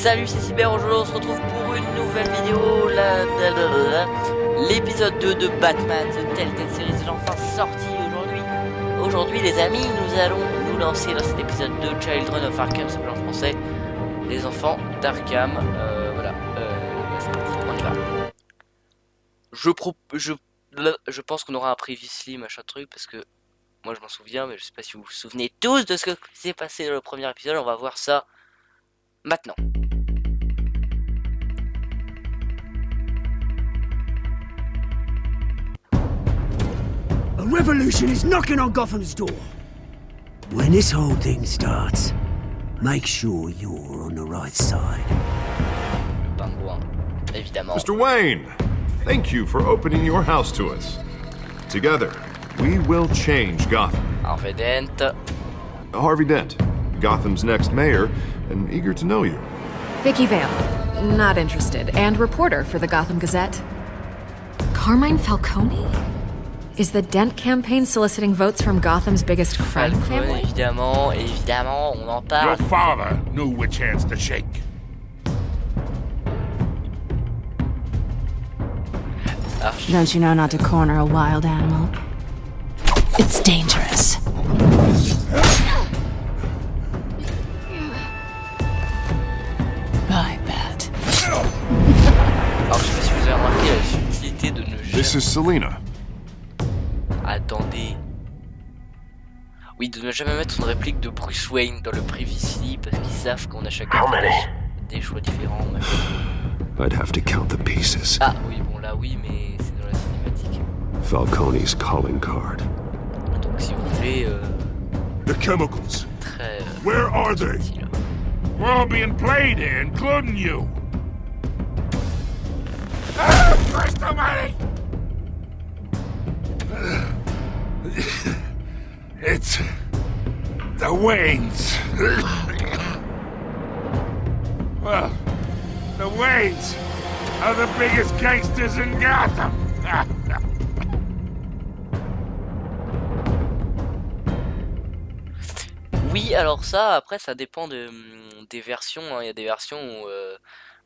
Salut, c'est Cyber, aujourd'hui on se retrouve pour une nouvelle vidéo, l'épisode 2 de Batman de Telltale série est enfin sorti aujourd'hui. Aujourd'hui les amis, nous allons nous lancer dans cet épisode 2 Children of Arkham, c'est en français, les enfants d'Arkham, voilà, c'est parti, on y va. Je pense qu'on aura un previously machin truc, parce que moi je m'en souviens, mais je sais pas si vous vous souvenez tous de ce que s'est passé dans le premier épisode, on va voir ça maintenant. A revolution is knocking on Gotham's door. When this whole thing starts, make sure you're on the right side. Le pingouin, évidemment. Mr. Wayne, thank you for opening your house to us. Together, we will change Gotham. Harvey Dent. Harvey Dent, Gotham's next mayor, and eager to know you. Vicky Vale, not interested, and reporter for the Gotham Gazette. Carmine Falcone? Is the Dent campaign soliciting votes from Gotham's biggest crime family? Évidemment, on en parle. Your father knew which hands to shake. Don't you know not to corner a wild animal? It's dangerous. Bye, Bat. Alors, je sais pas si vous avez remarqué la subtilité de ne This jamais... is Selina. Attendez. Oui, de ne jamais mettre une réplique de Bruce Wayne dans le previously, parce qu'ils savent qu'on a chacun des choix différents. I'd have to count the pieces. Ah oui, bon là oui, mais c'est dans la cinématique. Falcone's calling card. Donc si vous voulez... The chemicals. très... Where are they? subtil. We're all being played here, including you. Ah, Christ almighty! It's the Waynes. Well, the Waynes are the biggest gangsters in Gotham. Oui, alors ça, après, ça dépend des versions. Hein. Il y a des versions où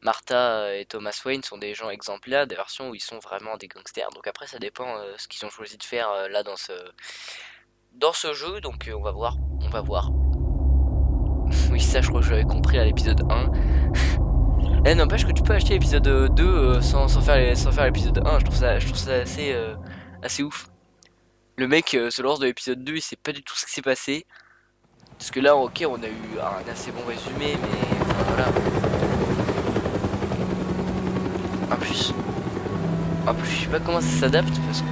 Martha et Thomas Wayne sont des gens exemplaires, des versions où ils sont vraiment des gangsters. Donc après, ça dépend ce qu'ils ont choisi de faire là dans ce jeu. Donc on va voir. Oui, ça, je crois que j'avais compris à l'épisode 1. Et n'empêche que tu peux acheter l'épisode 2 sans faire l'épisode 1. Je trouve ça assez ouf. Le mec se lance de l'épisode 2, il sait pas du tout ce qui s'est passé. Parce que là, ok, on a eu un assez bon résumé, mais voilà. En plus, je sais pas comment ça s'adapte parce que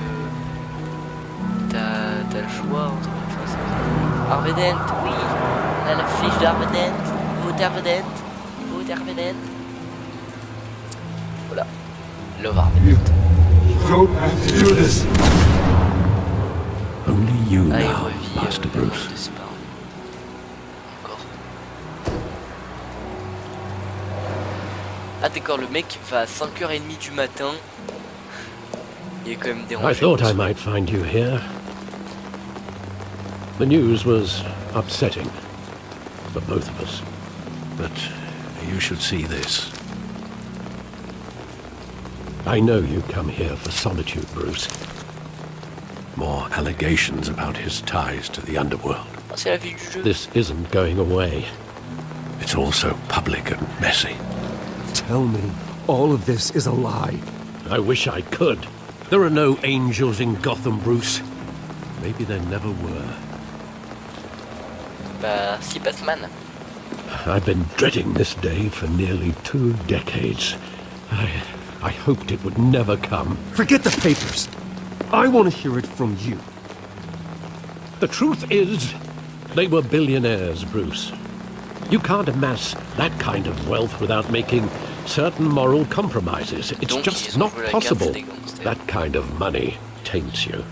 t'as le choix entre Harvey Dent, oui, on a la fiche d'Harvey Dent, vote Harvey Dent. Voilà, love Harvey Dent. Don't have to do this. Only you Ah, il now, revit Master le monde Bruce. de Sparrow. Encore. Ah d'accord, le mec va à 5h30 du matin. Il est quand même dérangé. I thought I might find you here. The news was upsetting for both of us. But you should see this. I know you come here for solitude, Bruce. More allegations about his ties to the underworld. Ah, c'est la vie du jeu. This isn't going away. It's all so public and messy. Tell me, all of this is a lie. I wish I could. There are no angels in Gotham, Bruce. Maybe there never were. Bah, si, Batman. I've been dreading this day for nearly 2 decades. I hoped it would never come. Forget the papers. I want to hear it from you. The truth is, they were billionaires, Bruce. You can't amass that kind of wealth without making certain moral compromises. It's Donc, just ils ont not joué la possible. carte des gangsters. That kind of money taints you.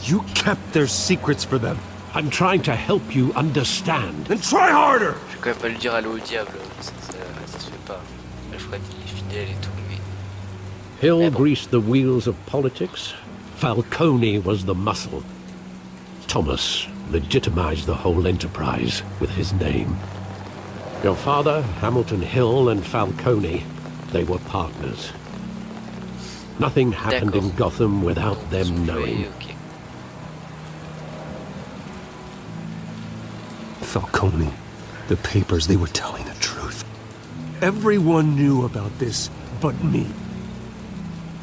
You kept their secrets for them. I'm trying to help you understand. Then try harder! Je vais quand même pas lui dire allô au diable, ça se fait pas. Je ferai qu'il est fidèle et tout, mais... Hill greased the wheels of politics. Falcone was the muscle. Thomas legitimized the whole enterprise with his name. Your father, Hamilton Hill, and Falcone, they were partners. Nothing happened in Gotham without them knowing. Falcone, the papers, they were telling the truth. Everyone knew about this but me.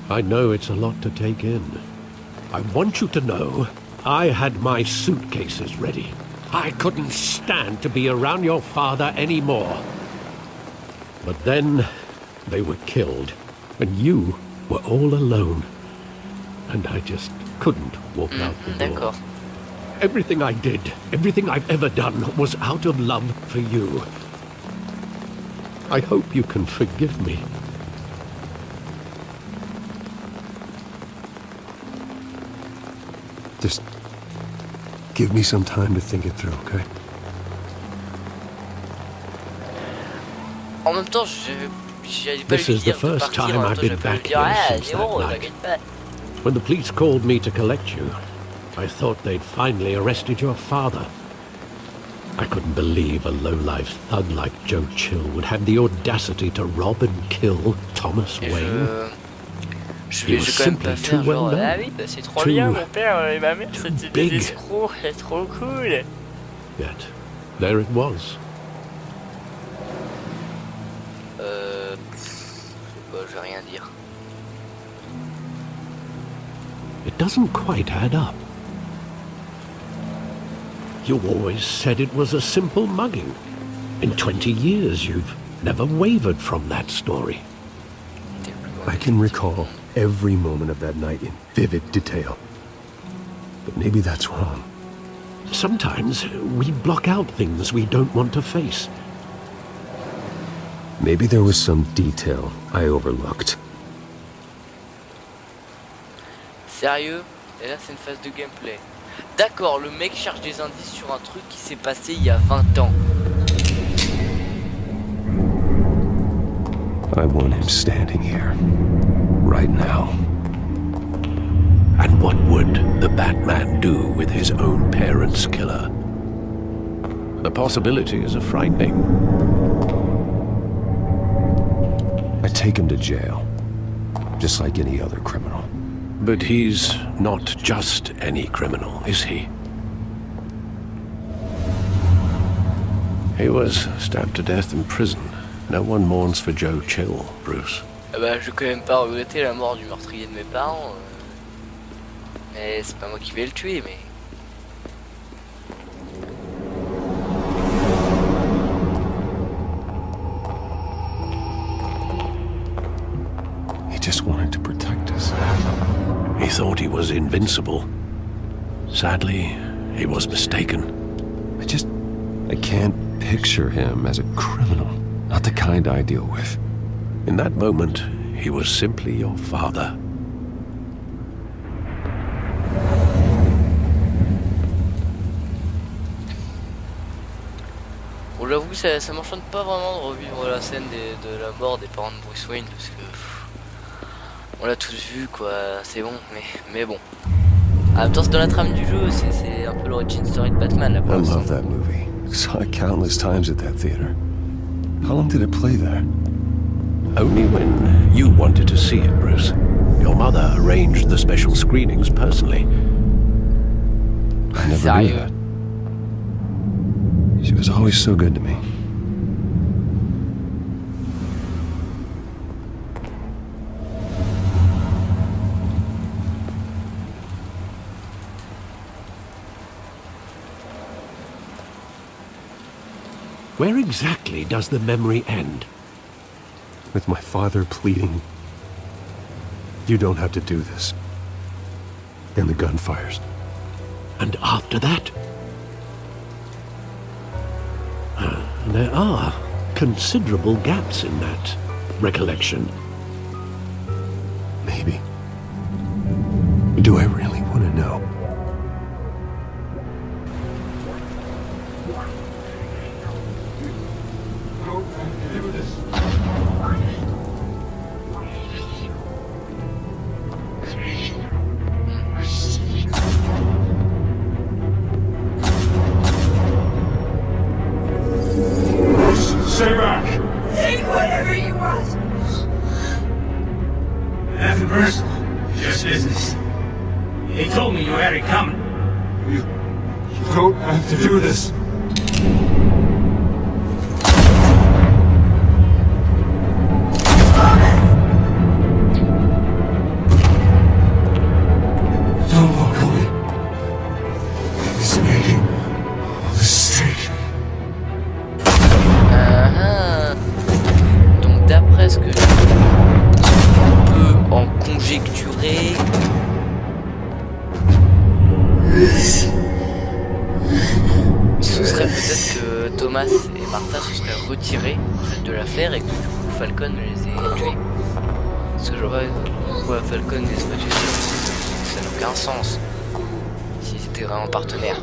I know it's a lot to take in. I want you to know I had my suitcases ready. I couldn't stand to be around your father anymore. But then they were killed, and you were all alone. And I just couldn't walk out the door. Everything I did, everything I've ever done, was out of love for you. I hope you can forgive me. Just give me some time to think it through, okay? En même temps, j'allais pas This lui is the dire de first partir, time en même I've temps, been j'aurais pu lui back dire, here ah, since c'est that bon, night. t'inquiète pas. When the police called me to collect you, I thought they'd finally arrested your father. I couldn't believe a low-life thug like Joe Chill would have the audacity to rob and kill Thomas Wayne. Je vais quand même pas faire genre, ah oui, bah c'est trop bien, mon père et ma mère, c'était des escrocs, c'est trop cool. Yet, there it was. Je vais rien dire. It doesn't quite add up. You always said it was a simple mugging. In 20 years, you've never wavered from that story. I can recall every moment of that night in vivid detail. But maybe that's wrong. Sometimes we block out things we don't want to face. Maybe there was some detail I overlooked. Sérieux? Et là, c'est une phase de gameplay. D'accord, le mec cherche des indices sur un truc qui s'est passé il y a 20 ans. I want him standing here, right now. And what would the Batman do with his own parents' killer? The possibilities are frightening. I take him to jail, just like any other criminal. But he's not just any criminal, is he? He was stabbed to death in prison. No one mourns for Joe Chill, Bruce. Ah bah, je vais quand même pas regretter la mort du meurtrier de mes parents. Mais c'est pas moi qui vais le tuer, mais... He just wanted to protect us. He thought he was invincible. Sadly, he was mistaken. I can't picture him as a criminal. Not the kind I deal with. In that moment, he was simply your father. Bon, j'avoue, ça m'enchante pas vraiment de revivre la scène de la mort des parents de Bruce Wayne, parce que... on l'a tous vu, quoi, c'est bon, mais bon. En même temps, c'est dans la trame du jeu, c'est un peu l'origin story de Batman, là, pour I l'instant. love that movie. Saw it countless times at that theater. How long did it play there? Only when you wanted to see it, Bruce. Your mother arranged the special screenings personally. I never knew that. She was always so good to me. Where exactly does the memory end? With my father pleading, "You don't have to do this." And the gun fires. And after that? There are considerable gaps in that recollection. Maybe. Do I really want to know? You don't have to do this. Don't walk away. He's making a mistake. Donc d'après ce que on peut en conjecturer, ce serait peut-être que Thomas et Martha se seraient retirés en fait, de l'affaire et que du coup Falcon les ait tués. Parce que je vois pourquoi Falcon les serait tués, ça n'a aucun sens s'ils étaient vraiment partenaires.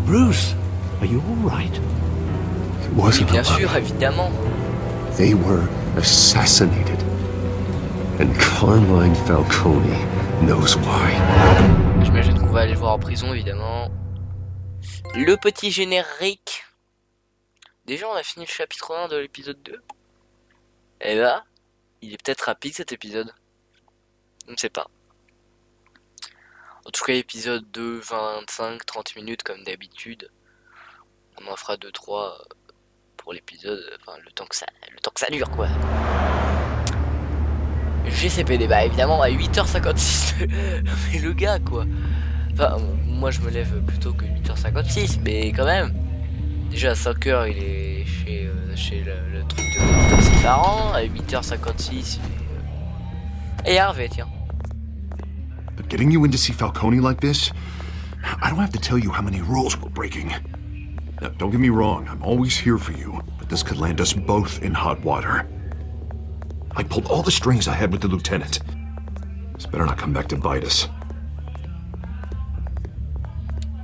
Bruce, are you all right? It Oui, wasn't bien a sûr, lie. évidemment. They were assassinated. And Carmine Falcone knows why. J'imagine qu'on va aller le voir en prison, évidemment. Le petit générique. Déjà, on a fini le chapitre 1 de l'épisode 2. Et là, il est peut-être rapide cet épisode. Je ne sais pas. En tout cas, épisode 2, 25, 30 minutes comme d'habitude. On en fera 2-3 pour l'épisode, enfin le temps que ça dure quoi. GCPD, bah évidemment à 8h56. Mais le gars quoi. Enfin, moi je me lève plutôt que 8h56, mais quand même. Déjà à 5h il est chez le truc de ses parents. À 8h56 il est... Et Harvey, tiens. But getting you in to see Falcone like this, I don't have to tell you how many rules we're breaking. Now, don't get me wrong, I'm always here for you, but this could land us both in hot water. I pulled all the strings I had with the lieutenant. This better not come back to bite us.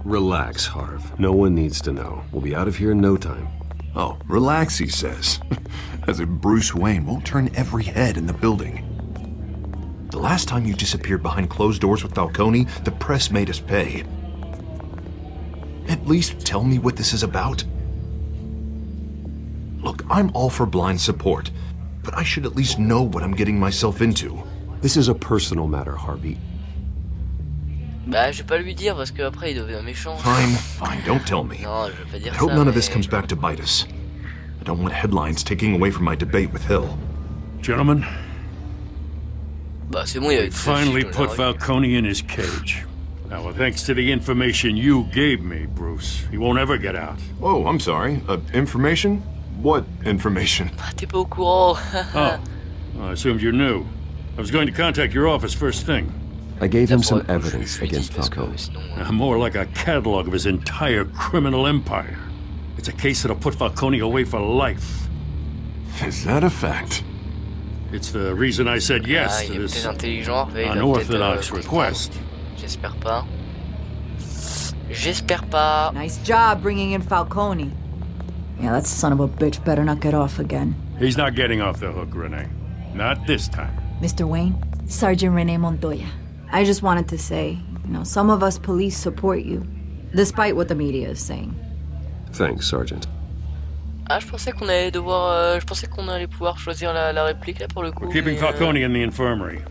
Relax, Harv. No one needs to know. We'll be out of here in no time. Oh, relax, he says. As if Bruce Wayne won't turn every head in the building. The last time you disappeared behind closed doors with Falcone, the press made us pay. At least tell me what this is about. Look, I'm all for blind support, but I should at least know what I'm getting myself into. This is a personal matter, Harvey. Bah je vais pas lui dire parce que après il devient méchant. Fine, don't tell me. Non, je vais pas dire I ça. hope none of mais- this comes back to bite us. I don't want headlines taking away from my debate with Hill. Gentlemen, Bah c'est bon, il y a we finally put Falcone in his cage. Now, thanks to the information you gave me, Bruce, he won't ever get out. Oh, I'm sorry. Information? What information? Ah, t'es pas au courant. Oh, well, I assumed you knew. I was going to contact your office first thing. I gave him some Faudrait que evidence je lui against dise, parce que Falcone. sinon, More like a catalog of his entire criminal empire. It's a case that'll put Falcone away for life. Is that a fact? It's the reason I said yes ah, to il est peut-être this intelligent, Harvey, il va unorthodox peut-être, request. J'espère pas. J'espère pas. Nice job bringing in Falcone. Yeah, that son of a bitch better not get off again. He's not getting off the hook, Renee. Not this time. Mr. Wayne, Sergeant Rene Montoya. I just wanted to say, some of us police support you, despite what the media is saying. Thanks, Sergeant. Ah, je pensais qu'on allait devoir. Je pensais qu'on allait pouvoir choisir la réplique là pour le coup. We're keeping mais, Falcone in the infirmary.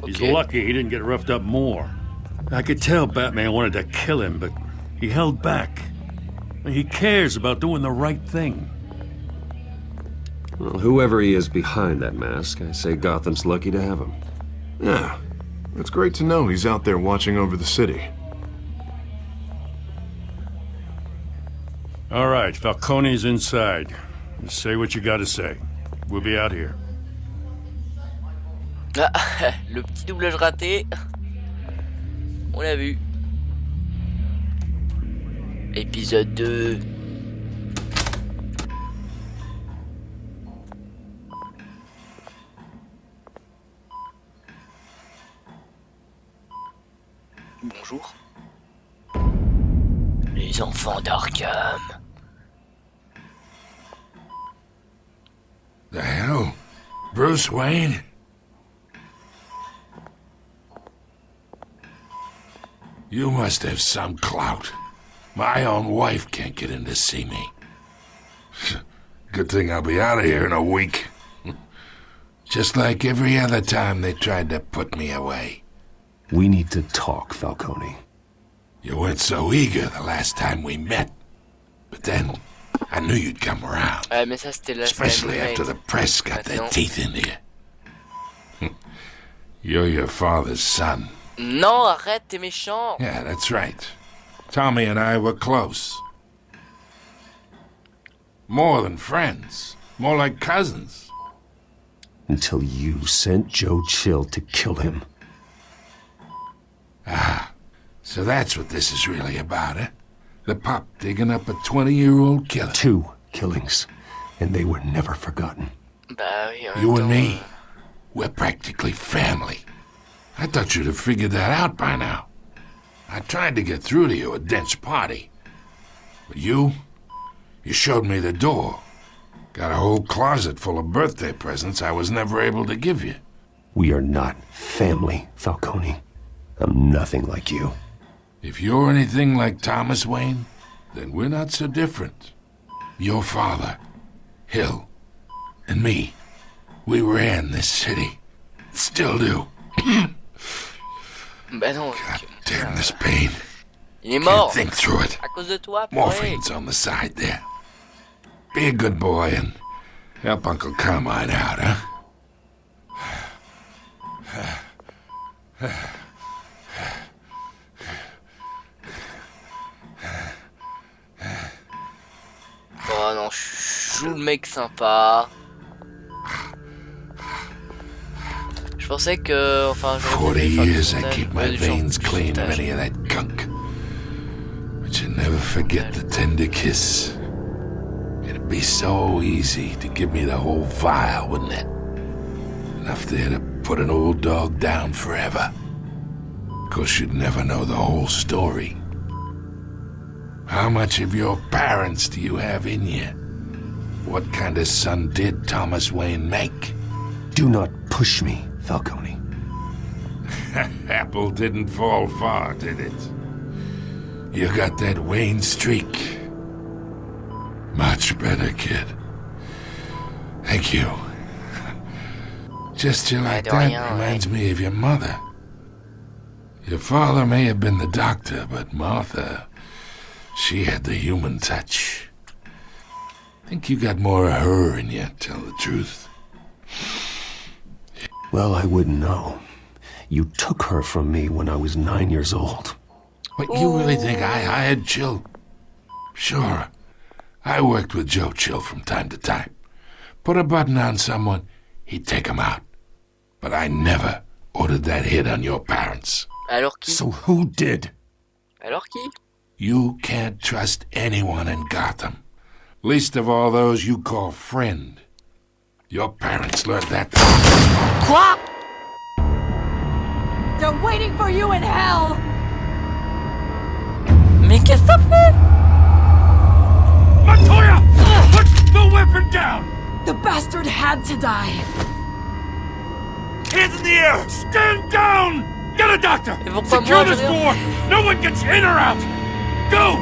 He's ok. lucky he didn't get roughed up more. I could tell Batman wanted to kill him, but he held back. He cares about doing the right thing. Well, whoever he is behind that mask, I say Gotham's lucky to have him. Yeah. It's great to know he's out there watching over the city. All right, Falcone's inside. Just say what you gotta say. We'll be out here. Ah, le petit doublage raté. On l'a vu. Épisode 2. Bonjour. Les enfants d'Arkham. The hell? Bruce Wayne? You must have some clout. My own wife can't get in to see me. Good thing I'll be out of here in a week. Just like every other time they tried to put me away. We need to talk, Falcone. You weren't so eager the last time we met. But then, I knew you'd come around. Mais ça, c'était la Especially semaine, after the mec. press got their Maintenant. teeth into you. You're your father's son. Non, arrête, t'es méchant. Yeah, that's right. Tommy and I were close. More than friends. More like cousins. Until you sent Joe Chill to kill him. Ah, so that's what this is really about, eh? The pup digging up a 20-year-old killer. 2 killings, and they were never forgotten. Bah oui, en You même and temps, me, we're practically family. I thought you'd have figured that out by now. I tried to get through to you at Dent's party. But you showed me the door. Got a whole closet full of birthday presents I was never able to give you. We are not family, Falcone. I'm nothing like you. If you're anything like Thomas Wayne, then we're not so different. Your father, Hill, and me, we ran this city. Still do. Bah non. God damn this pain. Il est mort. Can't think through it. À cause de toi, purée. Morphine's on the side there. Be a good boy and help Uncle Carmine out, huh? Oh non, je joue le mec sympa. Je pensais que, enfin, 40 j'aurais pu years faire I du keep my montage, du veins genre, clean of montage. any of that gunk. But you never forget the tender kiss. It'd be so easy to give me the whole vial, wouldn't it? Enough there to put an old dog down forever. Of course, you'd never know the whole story. How much of your parents do you have in you? What kind of son did Thomas Wayne make? Do not push me, Falcone. Apple didn't fall far, did it? You got that Wayne streak. Much better, kid. Thank you. Just you like de that rien, reminds me of your mother. Your father may have been the doctor, but Martha, she had the human touch. I think you got more of her in you, tell the truth. Well, I wouldn't know. You took her from me when I was 9 years old. What, you really think I hired Chill? Sure. I worked with Joe Chill from time to time. Put a button on someone, he'd take him out. But I never ordered that hit on your parents. Alors qui? So who did? Alors qui? You can't trust anyone in Gotham. Least of all those you call friend. Your parents learned that. Quoi? They're waiting for you in hell! Mais qu'est-ce que ça fait? Montoya! Put the weapon down! The bastard had to die. Hands in the air! Stand down! Get a doctor! Mais pourquoi Secure moi, this je veux door! No one gets in or out! Go!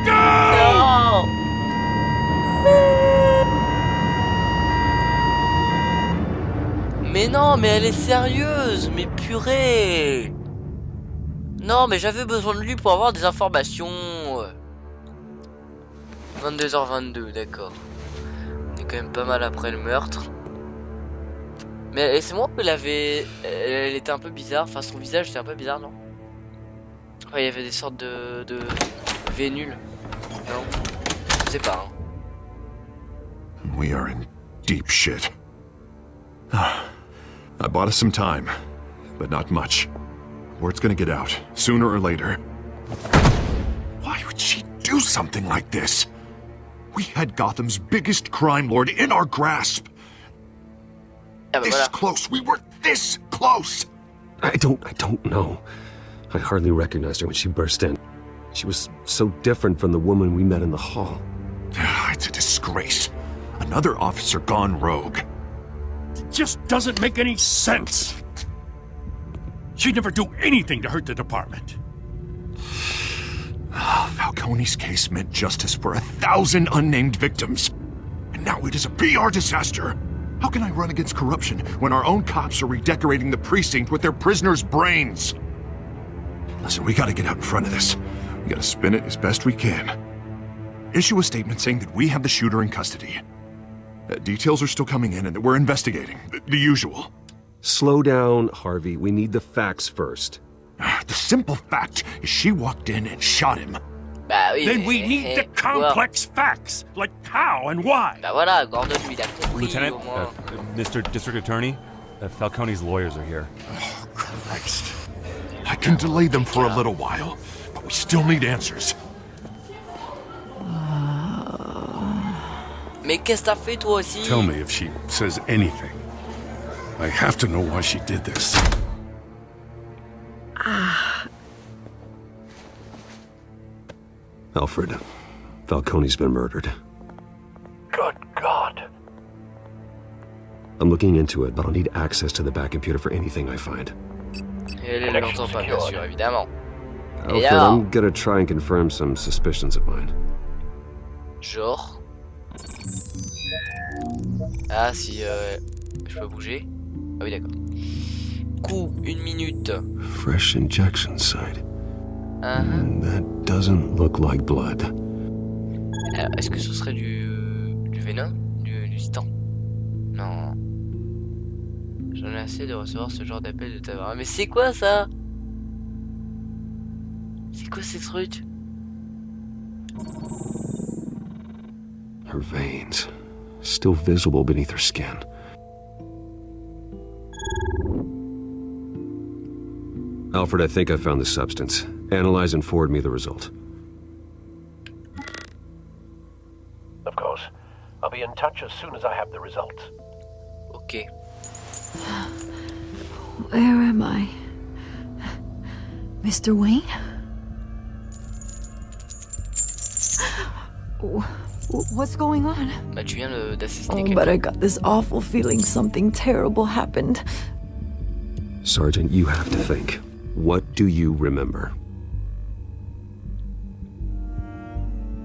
Go! Non. Mais non, mais elle est sérieuse, mais purée. Non, mais j'avais besoin de lui pour avoir des informations. 22h22, d'accord. On est quand même pas mal après le meurtre. Mais c'est moi qu'elle avait... Elle était un peu bizarre, enfin son visage était un peu bizarre, non? Ouais, il y avait des sortes de vénules. Non? Je sais pas, hein. We are in deep shit. I bought us some time, but not much. Word's gonna get out, sooner or later. Why would she do something like this? We had Gotham's biggest crime lord in our grasp. Ah bah This voilà. close, we were this close! I don't know. I hardly recognized her when she burst in. She was so different from the woman we met in the hall. It's a disgrace. Another officer gone rogue. It just doesn't make any sense. She'd never do anything to hurt the department. Falcone's case meant justice for 1,000 unnamed victims. and now it is a PR disaster. How can I run against corruption when our own cops are redecorating the precinct with their prisoners' brains? Listen, we gotta get out in front of this. We gotta spin it as best we can. Issue a statement saying that we have the shooter in custody. Details are still coming in and that we're investigating. The usual. Slow down, Harvey. We need the facts first. The simple fact is she walked in and shot him. Bah oui, Then we need the complex facts, like how and why. Bah voilà, Gordon lui il a compris Lieutenant, au moins. Mr. District Attorney, Falcone's lawyers are here. Oh, Christ. I can delay them for a little while, but we still need answers. Mais qu'est-ce que t'as fait toi aussi? Tell me if she says anything. I have to know why she did this. Alfred, Falcone's been murdered. Good God. I'm looking into it, but I'll need access to the back computer for anything I find. Et elle l'entend pas, bien sûr, évidemment. Alfred, I'm gonna try and confirm some suspicions of mine. Genre. Ah, si je peux bouger. Ah oui, d'accord. Coup, 1 minute. Fresh injection site. That doesn't look like blood. Est-ce que ce serait du venin? Du titan? Non. J'en ai assez de recevoir ce genre d'appel de ta part. Mais c'est quoi ça? C'est quoi ces trucs? Her veins, still visible beneath her skin. Alfred, I think I found the substance. Analyze and forward me the result. Of course. I'll be in touch as soon as I have the results. Ok. Where am I? Mr. Wayne? What's going on? Bah tu viens d'assassiner Oh, quelqu'un. but I got this awful feeling something terrible happened. Sergeant, you have to think. What do you remember?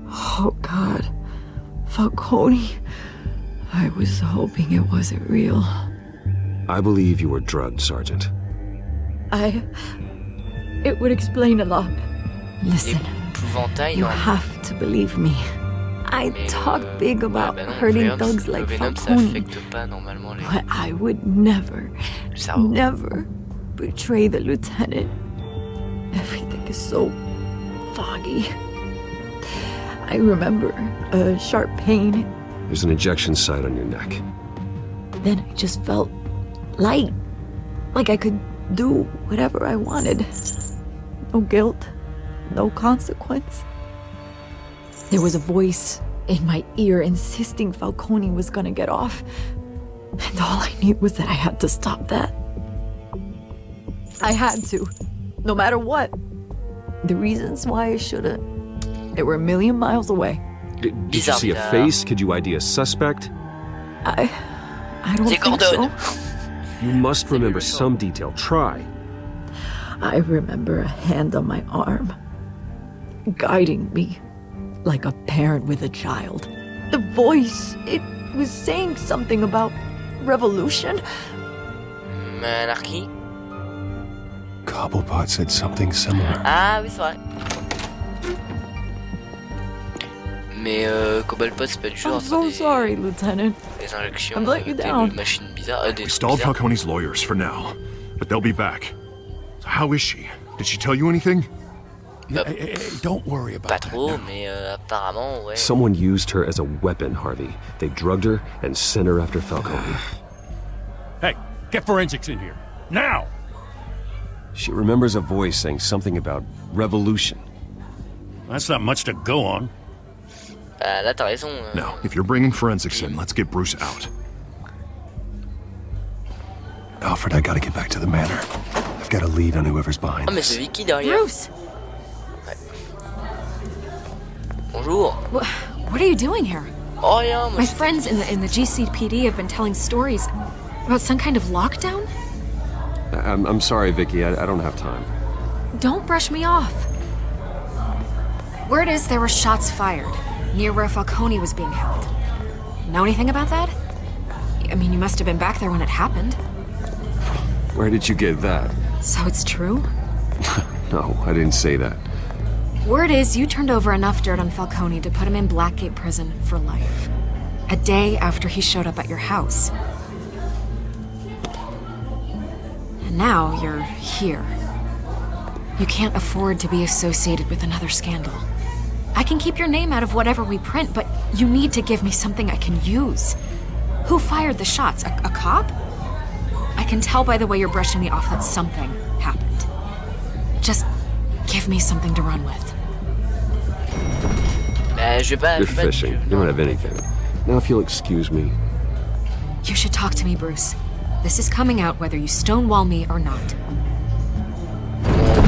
Oh, God. Falcone. I was hoping it wasn't real. I believe you were drugged, Sergeant. It would explain a lot. Listen, Épouvantail, you non. have to believe me. I Mais talk big about bah non, hurting Venom, thugs le like Venom, ça Falcone, affecte pas normalement les... but I would never, le cerveau. never betray the lieutenant. Everything is so foggy. I remember a sharp pain. There's an injection site on your neck. Then I just felt light, like I could do whatever I wanted. No guilt, no consequence. There was a voice in my ear insisting Falcone was gonna get off. And all I knew was that I had to stop that. I had to, no matter what. The reasons why I shouldn't, they were a million miles away. Did you see a face? Could you ID a suspect? I don't think so. You must remember some detail. Try. I remember a hand on my arm, guiding me like a parent with a child. The voice, it was saying something about revolution. Monarchie? Cobblepot said something similar. Ah oui, c'est vrai. Mais Cobblepot, c'est pas du genre. I'm so sorry, Lieutenant. Des injections, I've let you des down. machines bizarres, des We trucs stalled bizarres. Falcone's lawyers for now, but they'll be back. So how is she? Did she tell you anything? Hey, don't worry about Pas that trop, now. mais apparemment, ouais. Someone used her as a weapon, Harvey. They drugged her and sent her after Falcone. Hey, get forensics in here. Now! She remembers a voice saying something about revolution. That's not much to go on. Bah là, t'as raison. Now, if you're bringing forensics in, let's get Bruce out. Alfred, I gotta get back to the manor. I've got a lead on whoever's behind Ah, mais c'est this. Vicky derrière. Bruce! Ouais. Bonjour. What are you doing here? Oh, rien, moi My je... friends in the GCPD have been telling stories about some kind of lockdown? I'm sorry, Vicky. I don't have time. Don't brush me off. Word is there were shots fired near where Falcone was being held. Know anything about that? I mean, you must have been back there when it happened. Where did you get that? So it's true? No, I didn't say that. Word is you turned over enough dirt on Falcone to put him in Blackgate Prison for life. A day after he showed up at your house. And now you're here. You can't afford to be associated with another scandal. I can keep your name out of whatever we print, but you need to give me something I can use. Who fired the shots? A cop? I can tell by the way you're brushing me off that something happened. Just give me something to run with. You're fishing. You don't have anything. Now if you'll excuse me. You should talk to me, Bruce. This is coming out whether you stonewall me or not.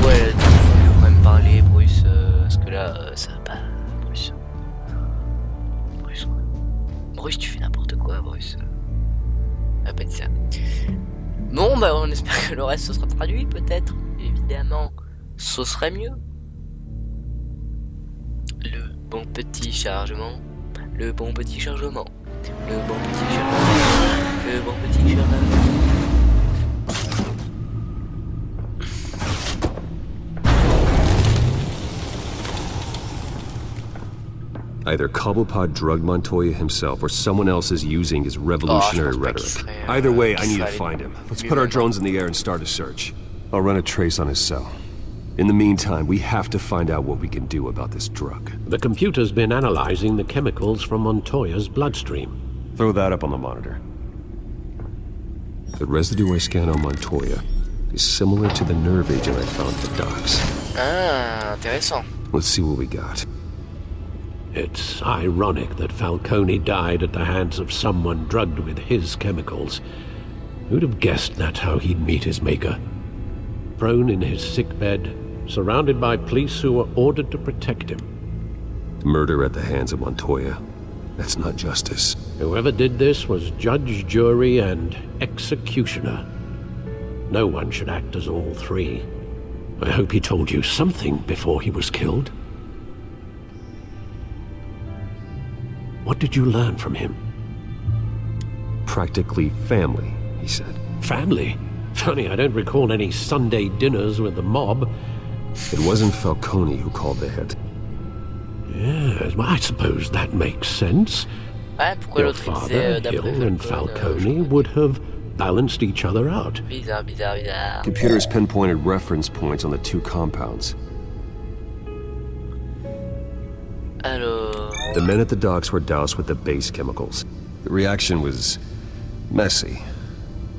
Ouais, il faut quand même parler, Bruce, parce que là, ça va pas. Bruce. Bruce, tu fais n'importe quoi, Bruce. Ah, pas de ça. Bon, bah, on espère que le reste ce sera traduit, peut-être. Évidemment, ce serait mieux. Le bon petit chargement. Le bon petit chargement. Le bon petit chargement. Le bon petit chargement. Either Cobblepot drugged Montoya himself or someone else is using his revolutionary rhetoric. Either way, I need to find him. Let's put our drones in the air and start a search. I'll run a trace on his cell. In the meantime, we have to find out what we can do about this drug. The computer's been analyzing the chemicals from Montoya's bloodstream. Throw that up on the monitor. The residue I scan on Montoya is similar to the nerve agent I found at the docks. Ah, intéressant. Let's see what we got. It's ironic that Falcone died at the hands of someone drugged with his chemicals. Who'd have guessed that's how he'd meet his maker? Prone in his sickbed, surrounded by police who were ordered to protect him. Murder at the hands of Montoya. That's not justice. Whoever did this was judge, jury, and executioner. No one should act as all three. I hope he told you something before he was killed. What did you learn from him? Practically family, he said. Family? Funny, I don't recall any Sunday dinners with the mob. It wasn't Falcone who called the hit. Yes, well, I suppose that makes sense. Your father, Hill, and Falcone would have balanced each other out. Bizarre. Computers pinpointed reference points on the two compounds. Alors... The men at the docks were doused with the base chemicals. The reaction was messy.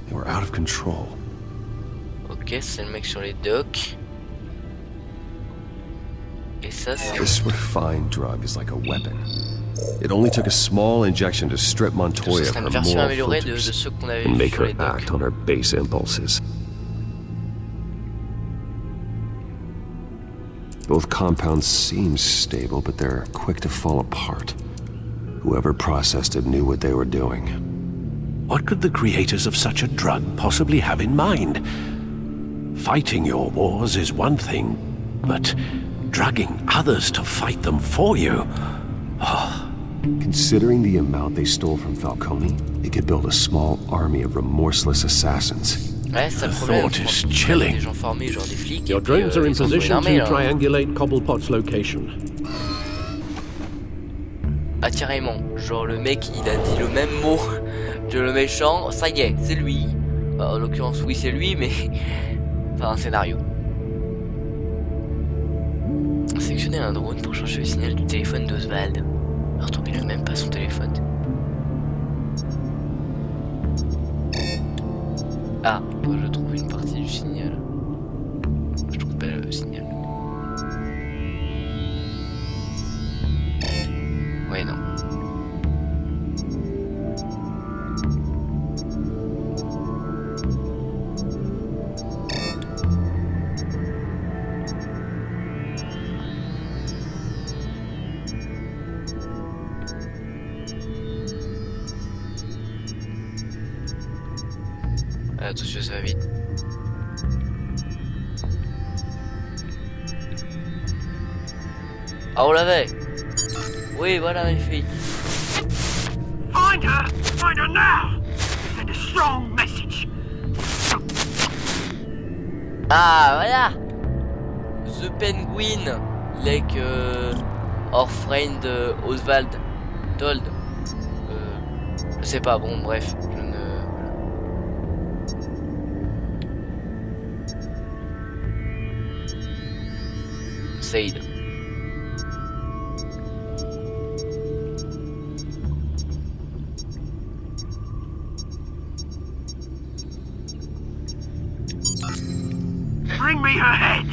They were out of control. Ok, c'est le mec sur les docks. Et ça, c'est... This refined drug is like a weapon. It only took a small injection to strip Montoya of her moral filters and make her act on her base impulses. Both compounds seem stable, but they're quick to fall apart. Whoever processed it knew what they were doing. What could the creators of such a drug possibly have in mind? Fighting your wars is one thing, but drugging others to fight them for you? Oh. Considering the amount they stole from Falcone, they could build a small army of remorseless assassins. Ouais, c'est The le problème. thought is chilling. Des gens formés, genre des flics. Your drones are in position to triangulate Cobblepot's location. Ah, carrément. Genre, le mec, il a dit le même mot que le méchant. Ça y est, c'est lui. Bah, en l'occurrence, oui, c'est lui, mais... Enfin, un scénario. Sélectionner un drone pour changer le signal du téléphone d'Oswald. Retrouver même pas son téléphone. Ah, moi je trouve une partie du signal. Je trouve pas le signal. Ouais, non. Attention, ça va vite. Ah, on l'avait. Oui, voilà, mes filles. Find her! Find her now! Send a strong message. Ah, voilà! The Penguin, like our friend Oswald told. Je sais pas, bon, bref. Je ne... Said. Bring me her head!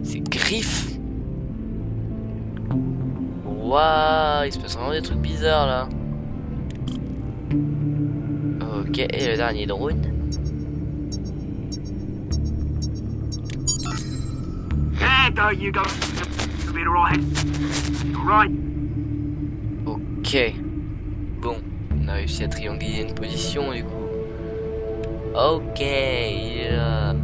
C'est griffes. Waouh, il se passe vraiment des trucs bizarres là. Ok, et le dernier drone. There you go. You'll be alright. Alright. Ok. Bon, on a réussi à trianguler une position du coup. Ok, il est là.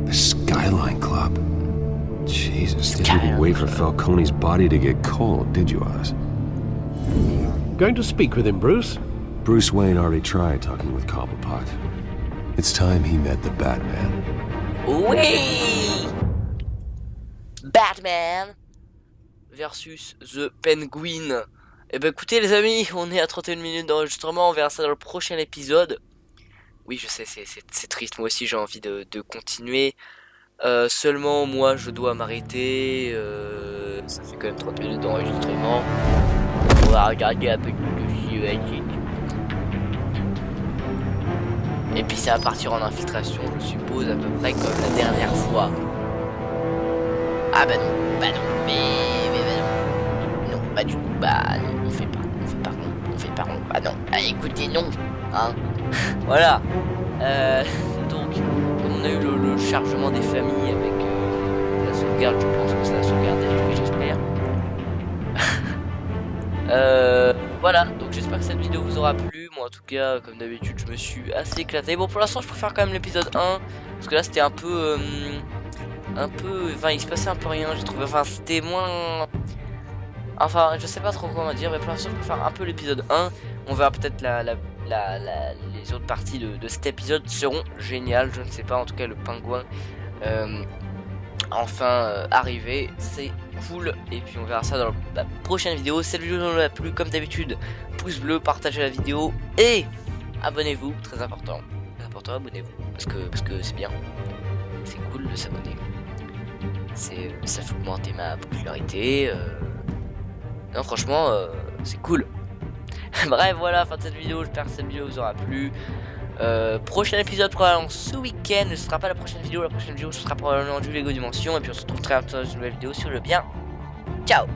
The Skyline Club. Jesus, didn't even wait for Falcone's body to get cold, did you, Oz? Going to speak with him, Bruce? Bruce Wayne already tried talking with Cobblepot. It's time he met the Batman. Oui! Batman versus The Penguin. Eh ben écoutez les amis, on est à 31 minutes d'enregistrement, on verra ça dans le prochain épisode. Oui je sais, c'est triste, moi aussi j'ai envie de continuer. Seulement moi je dois m'arrêter, ça fait quand même 30 minutes d'enregistrement. On va regarder un peu de cinématique. Et puis ça va partir en infiltration, je suppose, à peu près comme la dernière fois. Ah bah non, mais bah non. Non, pas du tout, bah non, on fait pas rond, bah non, ah, écoutez, non, hein. Voilà, donc, comme on a eu le chargement des familles avec la sauvegarde, je pense que c'est la sauvegarde oui, j'espère. Voilà, donc j'espère que cette vidéo vous aura plu. Moi en tout cas, comme d'habitude, je me suis assez éclaté. Bon, pour l'instant, je préfère quand même l'épisode 1, parce que là, c'était un peu, enfin, il se passait un peu rien, j'ai trouvé, enfin, c'était moins... Enfin, je sais pas trop comment dire, mais pour l'instant, je préfère un peu l'épisode 1. On verra peut-être les autres parties de cet épisode seront géniales, je ne sais pas, en tout cas, le pingouin... enfin arrivé, c'est cool. Et puis on verra ça dans la prochaine vidéo. Si cette vidéo vous a plu, comme d'habitude, pouce bleu, partagez la vidéo et abonnez-vous, très important. Très important, abonnez-vous parce que c'est bien, c'est cool de s'abonner. Ça fait augmenter ma popularité. Non franchement c'est cool. Bref voilà, fin de cette vidéo, j'espère que cette vidéo vous aura plu. Prochain épisode probablement ce week-end. Ce sera pas la prochaine vidéo ce sera probablement du Lego Dimension. Et puis on se retrouve très bientôt dans une nouvelle vidéo sur le bien. Ciao.